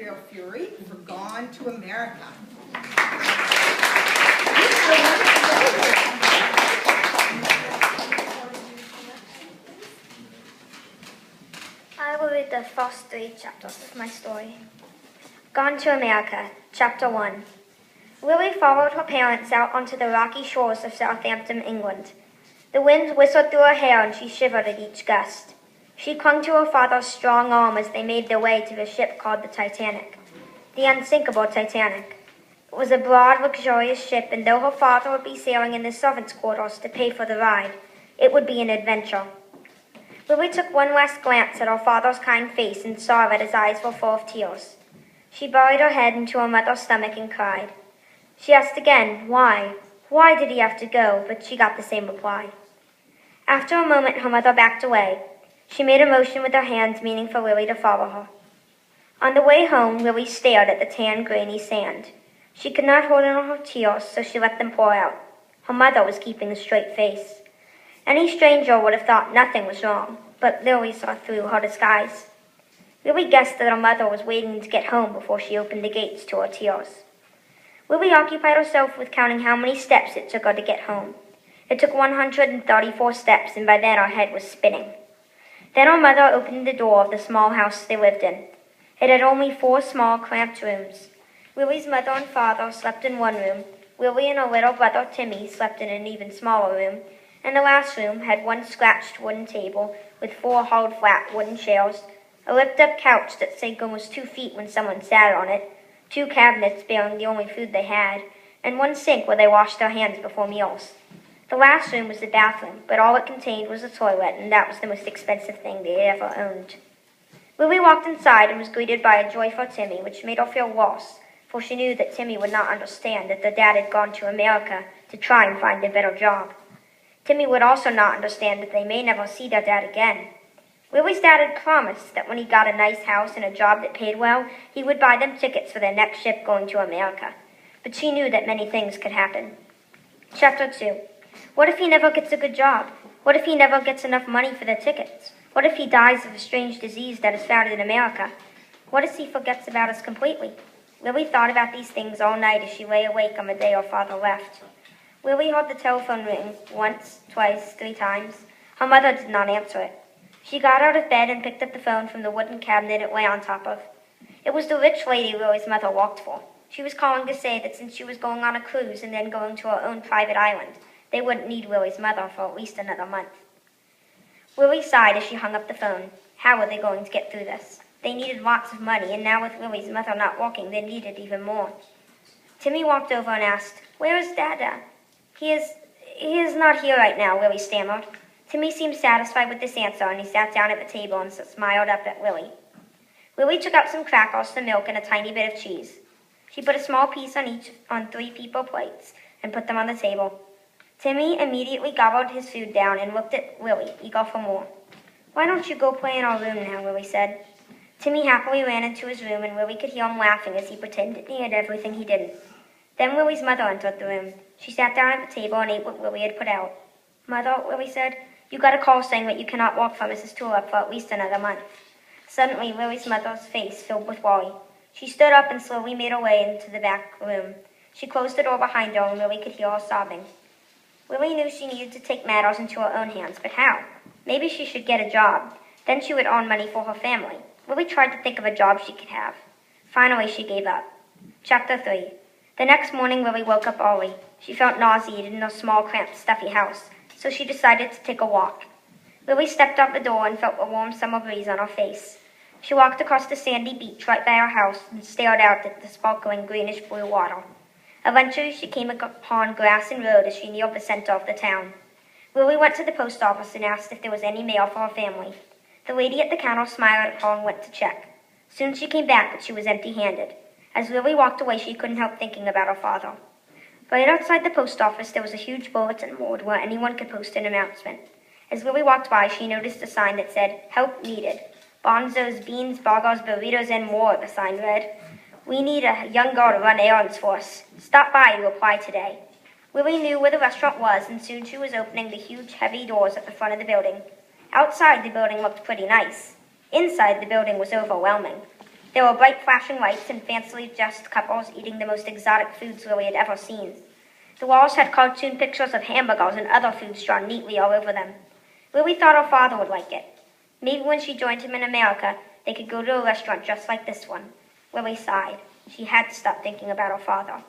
Gabriel Fury for Gone to America. I will read the first 3 chapters of my story. Gone to America, Chapter 1. Lily followed her parents out onto the rocky shores of Southampton, England. The wind whistled through her hair and she shivered at each gust. She clung to her father's strong arm as they made their way to the ship called the Titanic, the unsinkable Titanic. It was a broad, luxurious ship, and though her father would be sailing in the servants' quarters to pay for the ride, it would be an adventure. Lily took one last glance at her father's kind face and saw that his eyes were full of tears. She buried her head into her mother's stomach and cried. She asked again, why? Why did he have to go? But she got the same reply. After a moment, her mother backed away. She made a motion with her hands, meaning for Lily to follow her. On the way home, Lily stared at the tan, grainy sand. She could not hold in her tears, so she let them pour out. Her mother was keeping a straight face. Any stranger would have thought nothing was wrong, but Lily saw through her disguise. Lily guessed that her mother was waiting to get home before she opened the gates to her tears. Lily occupied herself with counting how many steps it took her to get home. It took 134 steps, and by then her head was spinning. Then her mother opened the door of the small house they lived in. It had only 4 small, cramped rooms. Lily's mother and father slept in one room. Lily and her little brother Timmy slept in an even smaller room, and the last room had one scratched wooden table with 4 hard flat wooden chairs, a lift-up couch that sank almost 2 feet when someone sat on it, 2 cabinets bearing the only food they had, and one sink where they washed their hands before meals. The last room was the bathroom, but all it contained was a toilet, and that was the most expensive thing they had ever owned. Lily walked inside and was greeted by a joyful Timmy, which made her feel worse, for she knew that Timmy would not understand that their dad had gone to America to try and find a better job. Timmy would also not understand that they may never see their dad again. Lily's dad had promised that when he got a nice house and a job that paid well, he would buy them tickets for their next ship going to America. But she knew that many things could happen. Chapter 2. What if he never gets a good job? What if he never gets enough money for the tickets? What if he dies of a strange disease that is found in America? What if he forgets about us completely? Lily thought about these things all night as she lay awake on the day her father left. Lily heard the telephone ring once, twice, 3 times. Her mother did not answer it. She got out of bed and picked up the phone from the wooden cabinet it lay on top of. It was the rich lady Lily's mother worked for. She was calling to say that since she was going on a cruise and then going to her own private island, they wouldn't need Lily's mother for at least another month. Lily sighed as she hung up the phone. How were they going to get through this? They needed lots of money, and now with Lily's mother not working, they needed even more. Timmy walked over and asked, "Where is Dada?" He is not here right now," Lily stammered. Timmy seemed satisfied with this answer, and he sat down at the table and smiled up at Lily. Lily took out some crackers, some milk, and a tiny bit of cheese. She put a small piece on 3 people plates and put them on the table. Timmy immediately gobbled his food down and looked at Lily, eager for more. "Why don't you go play in our room now?" Lily said. Timmy happily ran into his room, and Lily could hear him laughing as he pretended he had everything he didn't. Then Lily's mother entered the room. She sat down at the table and ate what Lily had put out. "Mother," Lily said, "you got a call saying that you cannot work for Mrs. Tulip for at least another month." Suddenly, Lily's mother's face filled with worry. She stood up and slowly made her way into the back room. She closed the door behind her, and Lily could hear her sobbing. Lily knew she needed to take matters into her own hands, but how? Maybe she should get a job. Then she would earn money for her family. Lily tried to think of a job she could have. Finally, she gave up. Chapter 3. The next morning, Lily woke up early. She felt nauseated in her small, cramped, stuffy house, so she decided to take a walk. Lily stepped out the door and felt a warm summer breeze on her face. She walked across the sandy beach right by her house and stared out at the sparkling greenish-blue water. Eventually, she came upon grass and road as she neared the center of the town. Lily went to the post office and asked if there was any mail for her family. The lady at the counter smiled at her and went to check. Soon she came back, but she was empty-handed. As Lily walked away, she couldn't help thinking about her father. Right outside the post office, there was a huge bulletin board where anyone could post an announcement. As Lily walked by, she noticed a sign that said, "Help needed. Bonzos, beans, burgers, burritos, and more," the sign read. "We need a young girl to run errands for us. Stop by to apply today." Lily knew where the restaurant was, and soon she was opening the huge, heavy doors at the front of the building. Outside, the building looked pretty nice. Inside, the building was overwhelming. There were bright flashing lights and fancily dressed couples eating the most exotic foods Lily had ever seen. The walls had cartoon pictures of hamburgers and other foods drawn neatly all over them. Lily thought her father would like it. Maybe when she joined him in America, they could go to a restaurant just like this one. Lily sighed. She had to stop thinking about her father.